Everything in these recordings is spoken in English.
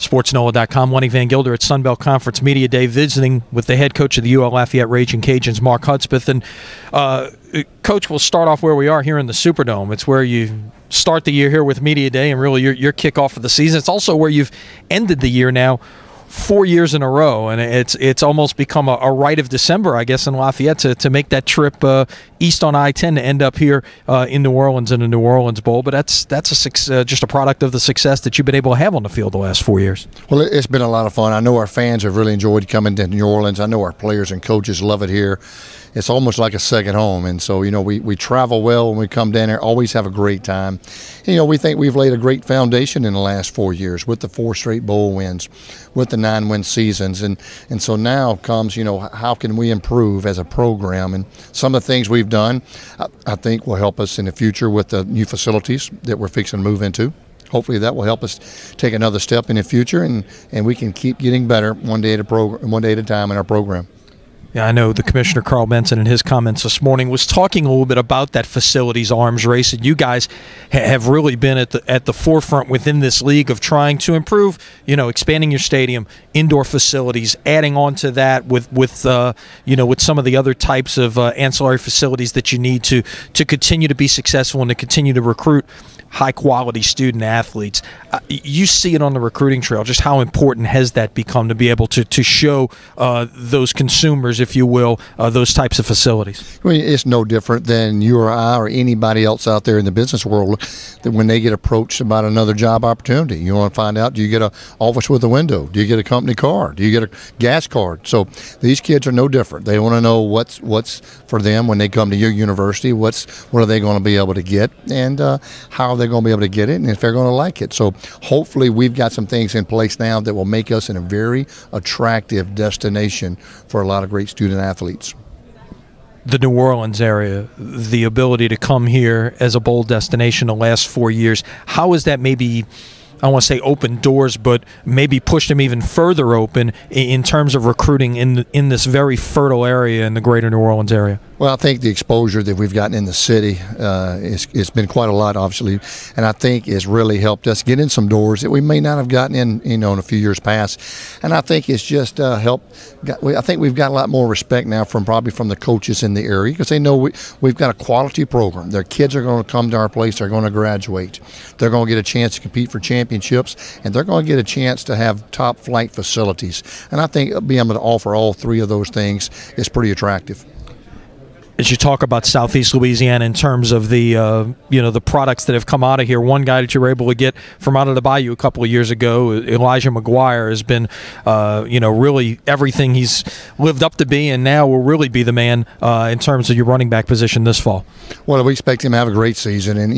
SportsNola.com. Lenny Van Gilder at Sunbelt Conference Media Day, visiting with the head coach of the UL Lafayette Raging Cajuns, Mark Hudspeth. And Coach, we'll start off where we are here in the Superdome. It's where you start the year here with Media Day and really your kickoff of the season. It's also where you've ended the year now 4 years in a row, and it's almost become a rite of December, I guess, in Lafayette to make that trip east on I-10 to end up here in New Orleans in the New Orleans Bowl. But that's just a product of the success that you've been able to have on the field the last 4 years. Well, it's been a lot of fun. I know our fans have really enjoyed coming to New Orleans. I know our players and coaches love it here. It's almost like a second home, and so we travel well when we come down here. Always have a great time. We think we've laid a great foundation in the last 4 years with the 4 straight bowl wins, with the 9-win seasons, and so now comes how can we improve as a program, and some of the things we've done I think will help us in the future with the new facilities that we're fixing to move into. Hopefully that will help us take another step in the future, and we can keep getting better one day at a time in our program. Yeah, I know the Commissioner, Carl Benson, in his comments this morning was talking a little bit about that facilities arms race, and you guys have really been at the forefront within this league of trying to improve, expanding your stadium, indoor facilities, adding on to that with some of the other types of ancillary facilities that you need to continue to be successful and to continue to recruit high-quality student athletes. You see it on the recruiting trail. Just how important has that become to be able to show those consumers, if you will, those types of facilities? I mean, it's no different than you or I or anybody else out there in the business world that when they get approached about another job opportunity, you want to find out, do you get an office with a window? Do you get a company car? Do you get a gas card? So these kids are no different. They want to know what's for them when they come to your university. What are they going to be able to get, and how they're going to be able to get it, and if they're going to like it. So hopefully we've got some things in place now that will make us a very attractive destination for a lot of great student athletes. The New Orleans area, the ability to come here as a bowl destination the last 4 years, how has that maybe, I don't want to say open doors, but maybe pushed them even further open in terms of recruiting in this very fertile area in the greater New Orleans area? Well, I think the exposure that we've gotten in the city, it's been quite a lot, obviously, and I think it's really helped us get in some doors that we may not have gotten in, in a few years past. And I think it's just helped. I think we've got a lot more respect now probably from the coaches in the area, because they know we've got a quality program. Their kids are going to come to our place. They're going to graduate. They're going to get a chance to compete for championships, and they're going to get a chance to have top flight facilities. And I think being able to offer all 3 of those things is pretty attractive. As you talk about Southeast Louisiana in terms of the the products that have come out of here, one guy that you were able to get from out of the Bayou a couple of years ago, Elijah McGuire, has been really everything he's lived up to be, and now will really be the man in terms of your running back position this fall. Well, we expect him to have a great season, and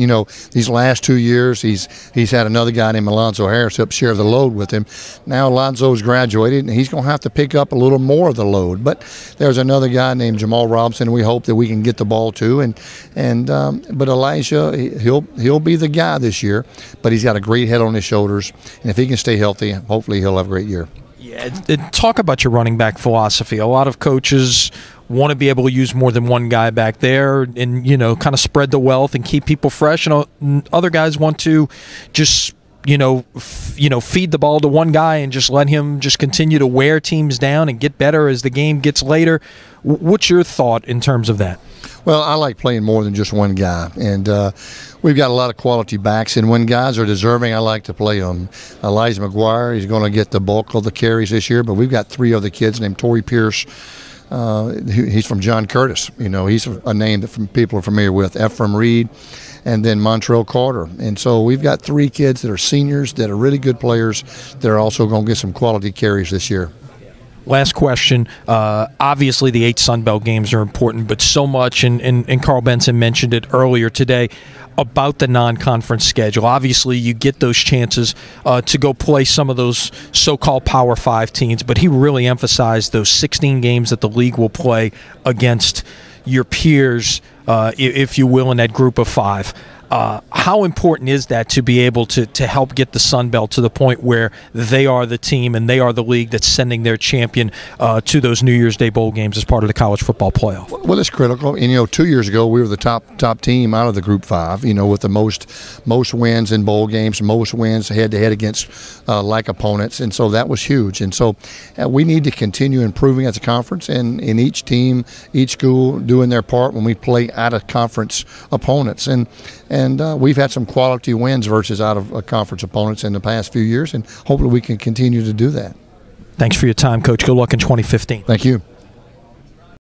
these last 2 years he's had another guy named Alonzo Harris help share the load with him. Now Alonzo's graduated, and he's going to have to pick up a little more of the load. But there's another guy named Jamal Robinson we hope that we can get the ball to, but Elijah, he'll be the guy this year, but he's got a great head on his shoulders, and if he can stay healthy, hopefully he'll have a great year. Yeah, talk about your running back philosophy. A lot of coaches want to be able to use more than one guy back there and kind of spread the wealth and keep people fresh, and other guys want to just feed the ball to one guy and just let him just continue to wear teams down and get better as the game gets later. What's your thought in terms of that? Well, I like playing more than just one guy, and we've got a lot of quality backs, and when guys are deserving, I like to play them. Elijah McGuire, he's going to get the bulk of the carries this year, but we've got 3 other kids named Torrey Pierce. He's from John Curtis. He's a name that people are familiar with. Ephraim Reed, and then Montrell Carter. And so we've got 3 kids that are seniors that are really good players that are also going to get some quality carries this year. Last question. Obviously, the 8 Sun Belt games are important, but so much, and Carl Benson mentioned it earlier today, about the non-conference schedule. Obviously, you get those chances to go play some of those so-called Power 5 teams, but he really emphasized those 16 games that the league will play against your peers, if you will, in that group of 5. How important is that to be able to help get the Sun Belt to the point where they are the team and they are the league that's sending their champion to those New Year's Day bowl games as part of the college football playoff? Well, it's critical. And 2 years ago we were the top team out of the Group 5. With the most wins in bowl games, most wins head-to-head against like opponents, and so that was huge. And so we need to continue improving as a conference, and in each team, each school doing their part when we play out-of-conference opponents. And we've had some quality wins versus out-of-conference opponents in the past few years, and hopefully we can continue to do that. Thanks for your time, Coach. Good luck in 2015. Thank you.